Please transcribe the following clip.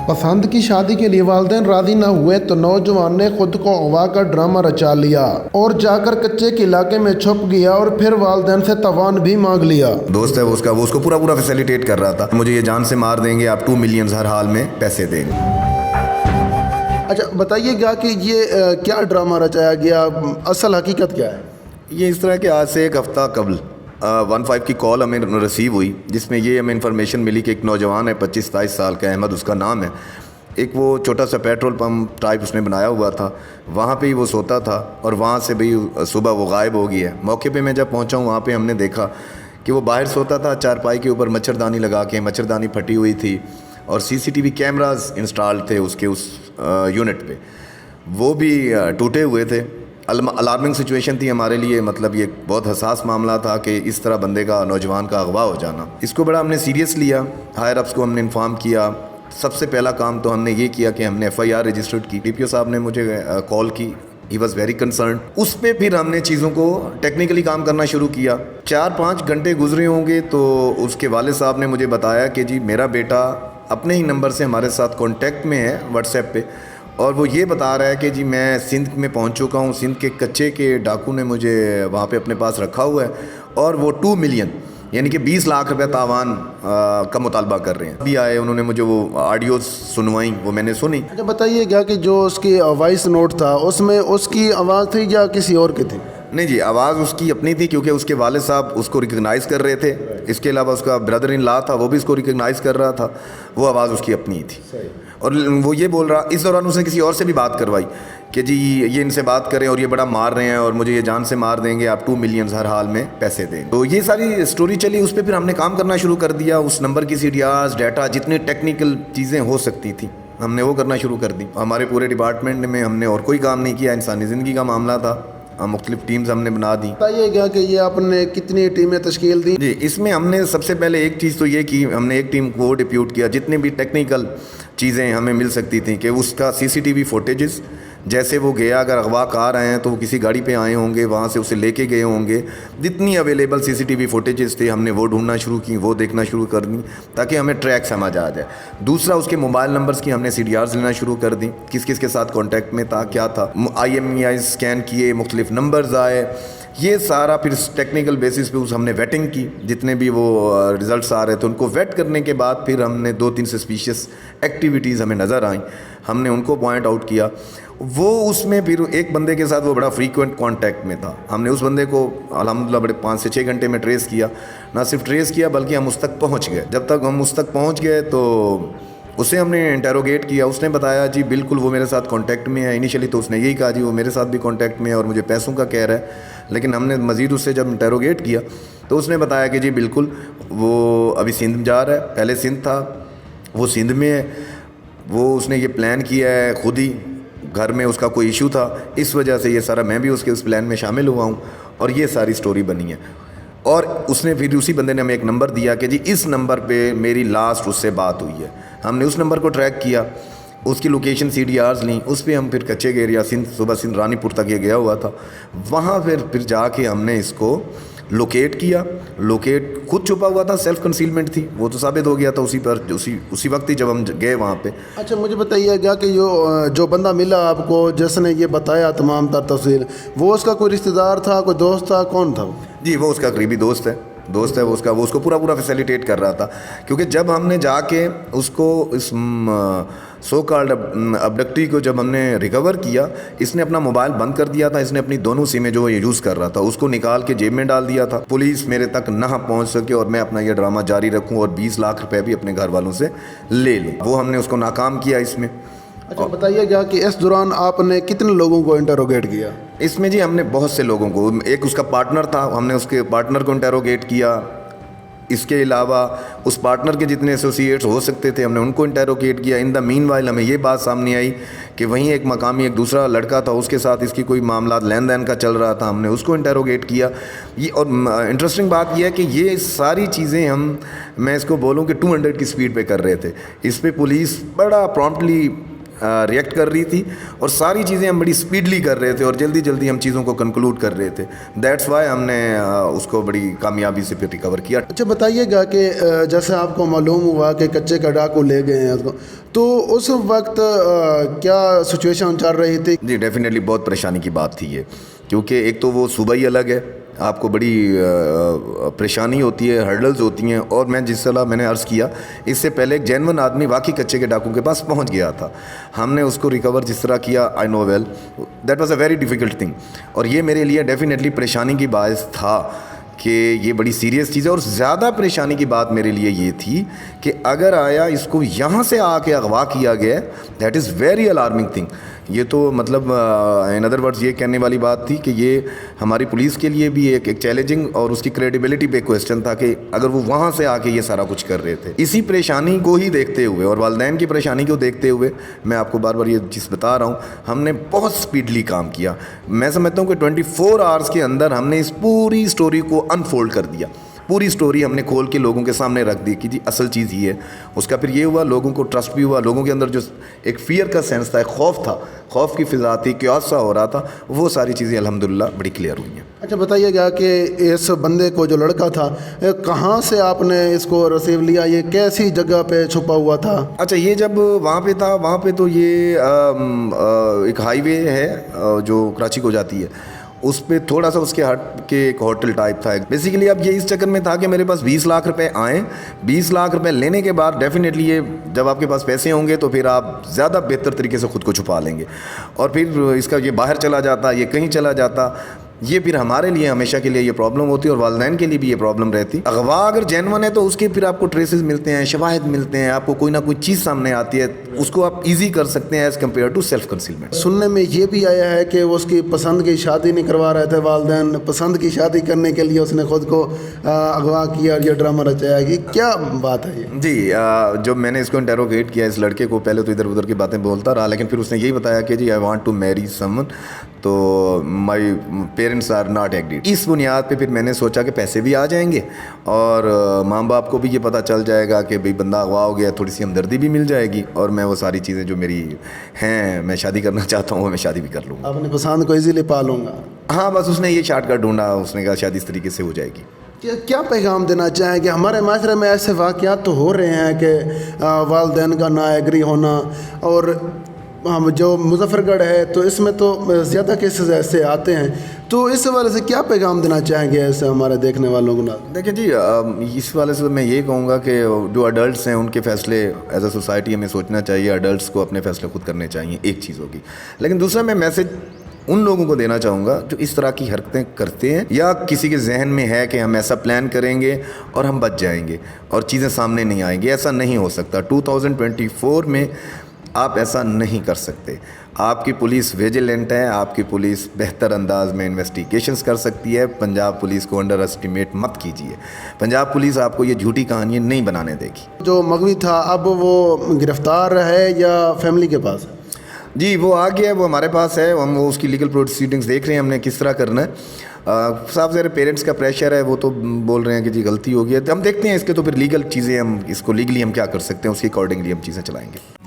पसंद की शादी के लिए वालिदैन राजी न हुए तो नौजवान ने खुद को अगवा का ड्रामा रचा लिया और जाकर कच्चे के इलाके में छुप गया और फिर वालिदैन से तवान भी मांग लिया। दोस्त है उसका, वो उसको पूरा फैसिलिटेट कर रहा था, मुझे ये जान से मार देंगे, आप 2 मिलियन हर हाल में पैसे देंगे। अच्छा बताइएगा कि ये क्या ड्रामा रचाया गया, असल हकीकत क्या है? ये इस तरह के आज से एक हफ़्ता कबल 15 की कॉल हमें रिसीव हुई, जिसमें ये हमें इन्फॉर्मेशन मिली कि एक नौजवान है 25-27 साल का, अहमद उसका नाम है। एक वो छोटा सा पेट्रोल पंप टाइप उसने बनाया हुआ था, वहाँ पे ही वो सोता था और वहाँ से भी सुबह वो गायब हो गया है। मौके पे मैं जब पहुँचा हूँ वहाँ पे हमने देखा कि वो बाहर सोता था, चारपाई के ऊपर मच्छरदानी लगा के, मच्छरदानी फटी हुई थी और CCTV कैमरास इंस्टॉल थे उसके उस यूनिट पे, वो भी टूटे हुए थे। अलार्मिंग सिचुएशन थी हमारे लिए, मतलब ये बहुत हसास मामला था कि इस तरह बंदे का, नौजवान का अगवा हो जाना। इसको बड़ा हमने सीरियस लिया, हायर अप्स को हमने इन्फॉर्म किया। सबसे पहला काम तो हमने ये किया कि हमने FIR रजिस्टर्ड की। DPO साहब ने मुझे कॉल की, ही वॉज वेरी कंसर्न। उस पर फिर हमने चीज़ों को टेक्निकली काम करना शुरू किया। 4-5 घंटे गुजरे होंगे तो उसके वालिद साहब ने मुझे बताया कि जी मेरा बेटा अपने ही नंबर से हमारे साथ कॉन्टैक्ट में है व्हाट्सएप पे, और वो ये बता रहा है कि जी मैं सिंध में पहुंच चुका हूं, सिंध के कच्चे के डाकू ने मुझे वहाँ पे अपने पास रखा हुआ है और वो 2 मिलियन यानी कि 20 लाख रुपए तावान का मुतालबा कर रहे हैं। अभी आए, उन्होंने मुझे वो ऑडियो सुनवाई, वो मैंने सुनी। अच्छा बताइएगा कि जो उसकी वॉइस नोट था उसमें उसकी आवाज़ थी या किसी और की थी? नहीं जी, आवाज़ उसकी अपनी थी क्योंकि उसके वालिद साहब उसको रिकग्नाइज़ कर रहे थे। इसके अलावा उसका ब्रदर इन लॉ था, वो भी इसको रिकग्नाइज़ कर रहा था। वो आवाज़ उसकी अपनी थी। और वो ये बोल रहा, इस दौरान उसने किसी और से भी बात करवाई कि जी ये इनसे बात करें और ये बड़ा मार रहे हैं और मुझे ये जान से मार देंगे, आप 2 मिलियन हर हाल में पैसे दें। तो ये सारी स्टोरी चली। उस पर फिर हमने काम करना शुरू कर दिया। उस नंबर की CDRs, डाटा, जितनी टेक्निकल चीज़ें हो सकती थी हमने वो करना शुरू कर दी। हमारे पूरे डिपार्टमेंट में हमने और कोई काम नहीं किया, इंसानी ज़िंदगी का मामला था। मुख्तलिफ टीम्स हमने बना दी। बताइएगा कि ये आपने कितनी टीमें तश्कील दी? जी, इसमें हमने सबसे पहले एक चीज़ तो ये की, हमने एक टीम को डिप्यूट किया, जितने भी टेक्निकल चीज़ें हमें मिल सकती थी कि उसका CCTV फुटेजेस, जैसे वो गया, अगर अगवा कार आए हैं तो वो किसी गाड़ी पे आए होंगे, वहाँ से उसे लेके गए होंगे, जितनी अवेलेबल CCTV फुटेजेस थे हमने वो ढूंढना शुरू की, वो देखना शुरू कर दी ताकि हमें ट्रैक समझ आ जाए। दूसरा, उसके मोबाइल नंबर्स की हमने CDRs लेना शुरू कर दी, किस किस के साथ कॉन्टैक्ट में था, क्या था। IMEI स्कैन किए, मुख्तलिफ नंबर्स आए, ये सारा फिर टेक्निकल बेसिस पे उस हमने वेटिंग की। जितने भी वो रिज़ल्ट्स आ रहे थे उनको वेट करने के बाद फिर हमने 2-3 सस्पिशियस एक्टिविटीज़ हमें नज़र आई, हमने उनको पॉइंट आउट किया। वो उसमें फिर एक बंदे के साथ वो बड़ा फ्रीक्वेंट कांटेक्ट में था। हमने उस बंदे को अल्हम्दुलिल्लाह बड़े 5 से 6 घंटे में ट्रेस किया। ना सिर्फ ट्रेस किया बल्कि हम उस तक पहुंच गए। जब तक हम उस तक पहुंच गए तो उसे हमने इंटेरोगेट किया। उसने बताया जी बिल्कुल वो मेरे साथ कांटेक्ट में है। इनिशियली तो उसने यही कहा जी वो मेरे साथ भी कांटेक्ट में है और मुझे पैसों का कह रहा है, लेकिन हमने मज़ीद उससे जब इंटेरोगेट किया तो उसने बताया कि जी बिल्कुल वो अभी सिंध जा रहा है, पहले सिंध था, वो सिंध में है, वो उसने ये प्लान किया है खुद ही, घर में उसका कोई इशू था, इस वजह से ये सारा मैं भी उसके उस प्लान में शामिल हुआ हूँ और ये सारी स्टोरी बनी है। और उसने फिर उसी बंदे ने हमें एक नंबर दिया कि जी इस नंबर पे मेरी लास्ट उससे बात हुई है। हमने उस नंबर को ट्रैक किया, उसकी लोकेशन CDRs ली, उस पर हम फिर कच्चे के एरिया सिंध, सुबह सिंध रानीपुर तक ये गया हुआ था। वहाँ फिर जाके हमने इसको लोकेट किया। लोकेट खुद छुपा हुआ था, सेल्फ कंसीलमेंट थी, वो तो साबित हो गया था उसी वक्त ही जब हम गए वहाँ पे। अच्छा मुझे बताइएगा कि जो बंदा मिला आपको, जिसने ये बताया तमाम तर तफसील, वो उसका कोई रिश्तेदार था, कोई दोस्त था, कौन था वो? जी वो उसका करीबी दोस्त है वो उसको पूरा फैसिलिटेट कर रहा था। क्योंकि जब हमने जाके उसको इस सो कॉल्ड अबडक्टी को जब हमने रिकवर किया, इसने अपना मोबाइल बंद कर दिया था। इसने अपनी दोनों सिमें जो ये यूज़ कर रहा था उसको निकाल के जेब में डाल दिया था। पुलिस मेरे तक ना पहुंच सके और मैं अपना ये ड्रामा जारी रखूं और 20 लाख रुपए भी अपने घर वालों से ले लूं, वो हमने उसको नाकाम किया इसमें। अच्छा बताइएगा कि इस दौरान आपने कितने लोगों को इंटरोगेट किया? इसमें जी हमने बहुत से लोगों को, एक उसका पार्टनर था, हमने उसके पार्टनर को इंटरोगेट किया। इसके अलावा उस पार्टनर के जितने एसोसिएट्स हो सकते थे हमने उनको इंटरोगेट किया। इन द मीनवाइल हमें ये बात सामने आई कि वहीं एक मकामी एक दूसरा लड़का था, उसके साथ इसकी कोई मामला लेन देन का चल रहा था, हमने उसको इंटरोगेट किया। ये और इंटरेस्टिंग बात यह है कि ये सारी चीज़ें मैं इसको बोलूँ कि 200 की स्पीड पे कर रहे थे। इस पर पुलिस बड़ा प्रॉम्प्टली रिएक्ट कर रही थी और सारी चीज़ें हम बड़ी स्पीडली कर रहे थे और जल्दी जल्दी हम चीज़ों को कंक्लूड कर रहे थे। दैट्स वाई हमने उसको बड़ी कामयाबी से फिर रिकवर किया। अच्छा बताइएगा कि जैसे आपको मालूम हुआ कि कच्चे का डाकू ले गए हैं उसको, तो उस वक्त क्या सिचुएशन चल रही थी? जी डेफिनेटली बहुत परेशानी की बात थी ये, क्योंकि एक तो वो सूबा ही अलग है, आपको बड़ी परेशानी होती है, हर्डल्स होती हैं। और मैं जिस तरह मैंने अर्ज़ किया, इससे पहले एक जेन्युइन आदमी वाकई कच्चे के डाकू के पास पहुंच गया था, हमने उसको रिकवर जिस तरह किया, I know well that was a very difficult thing. और ये मेरे लिए डेफिनेटली परेशानी की बायस था कि ये बड़ी सीरियस चीज़ है। और ज़्यादा परेशानी की बात मेरे लिए ये थी कि अगर आया इसको यहाँ से आके अगवा किया गया, that is very alarming thing. ये तो मतलब इन अदर वर्ड्स ये कहने वाली बात थी कि ये हमारी पुलिस के लिए भी एक चैलेंजिंग और उसकी क्रेडिबिलिटी पे क्वेश्चन था कि अगर वो वहाँ से आके ये सारा कुछ कर रहे थे। इसी परेशानी को ही देखते हुए और वालिदैन की परेशानी को देखते हुए मैं आपको बार बार ये चीज़ बता रहा हूँ, हमने बहुत स्पीडली काम किया। मैं समझता हूँ कि 24 आवर्स के अंदर हमने इस पूरी स्टोरी को अनफोल्ड कर दिया। पूरी स्टोरी हमने खोल के लोगों के सामने रख दी कि जी असल चीज़ ये है। उसका फिर ये हुआ, लोगों को ट्रस्ट भी हुआ, लोगों के अंदर जो एक फ़ियर का सेंस था, एक खौफ था, खौफ की फ़िज़ा थी, क्योस सा हो रहा था, वो सारी चीज़ें अल्हम्दुलिल्लाह बड़ी क्लियर हुई हैं। अच्छा बताइएगा कि इस बंदे को जो लड़का था, कहाँ से आपने इसको रिसीव लिया, ये कैसी जगह पे छुपा हुआ था? अच्छा, ये जब वहाँ पे था, वहाँ पे तो ये एक हाईवे है जो कराची को जाती है, उस पर थोड़ा सा उसके हट के एक होटल टाइप था। बेसिकली अब ये इस चक्कर में था कि मेरे पास 20 लाख रुपए आए। 20 लाख रुपए लेने के बाद डेफिनेटली ये जब आपके पास पैसे होंगे तो फिर आप ज़्यादा बेहतर तरीके से ख़ुद को छुपा लेंगे और फिर इसका ये बाहर चला जाता, ये कहीं चला जाता। ये फिर हमारे लिए हमेशा के लिए ये प्रॉब्लम होती है और वालिदैन के लिए भी ये प्रॉब्लम रहती। अगवा अगर जेन्युइन है तो उसके फिर आपको ट्रेसेस मिलते हैं, शवाहिद मिलते हैं, आपको कोई ना कोई चीज़ सामने आती है, उसको आप इजी कर सकते हैं as compare to self concealment. सुनने में ये भी आया है कि वो उसकी पसंद की शादी नहीं करवा रहे थे वालिदैन, पसंद की शादी करने के लिए उसने खुद को अगवा किया और ये ड्रामा रचाया। कि क्या बात है ये? जी जब मैंने इसको इंटेरोगेट किया, इस लड़के को, पहले तो इधर उधर की बातें बोलता रहा, लेकिन फिर उसने यही बताया कि जी I want to marry someone, तो my parents are not agreed. इस बुनियाद पे फिर मैंने सोचा कि पैसे भी आ जाएंगे और माँ बाप को भी ये पता चल जाएगा कि भाई बंदा अगवा हो गया, थोड़ी सी हमदर्दी भी मिल जाएगी और मैं वो सारी चीज़ें जो मेरी हैं, मैं शादी करना चाहता हूँ, वो मैं शादी भी कर लूँगा। अपनी पसंद को इजीली पा लूँगा। हाँ, बस उसने ये शॉर्टकट ढूंढा, उसने कहा शादी इस तरीके से हो जाएगी। क्या पैगाम देना चाहेंगे? हमारे माशरे में ऐसे वाक़यात तो हो रहे हैं कि वालिदैन का ना एग्री होना, और हम जो मुजफ्फरगढ़ है तो इसमें तो ज़्यादा केसेस ऐसे आते हैं, तो इस वाले से क्या पैगाम देना चाहेंगे ऐसे हमारे देखने वालों को? ना देखिए जी, इस वाले से मैं ये कहूँगा कि जो अडल्ट्स हैं उनके फ़ैसले एज अ सोसाइटी हमें सोचना चाहिए, अडल्ट्स को अपने फ़ैसले खुद करने चाहिए, एक चीज़ होगी। लेकिन दूसरा मैं मैसेज उन लोगों को देना चाहूँगा जो इस तरह की हरकतें करते हैं या किसी के जहन में है कि हम ऐसा प्लान करेंगे और हम बच जाएंगे और चीज़ें सामने नहीं आएंगी। ऐसा नहीं हो सकता। 2024 में आप ऐसा नहीं कर सकते। आपकी पुलिस विजिलेंट है, आपकी पुलिस बेहतर अंदाज में इन्वेस्टिगेशंस कर सकती है। पंजाब पुलिस को अंडर एस्टिमेट मत कीजिए। पंजाब पुलिस आपको ये झूठी कहानियाँ नहीं बनाने देगी। जो मगवी था अब वो गिरफ्तार है या फैमिली के पास है? जी वो आ गया है, वो हमारे पास है, हम वो उसकी लीगल प्रोसीडिंग्स देख रहे हैं हमने किस तरह करना है। साहब ज़रा पेरेंट्स का प्रेशर है, वो तो बोल रहे हैं कि जी गलती हो गई है, तो हम देखते हैं इसके तो फिर लीगल चीज़ें हम इसको लीगली हम क्या कर सकते हैं, उसके अकॉर्डिंगली हम चीज़ें चलाएंगे।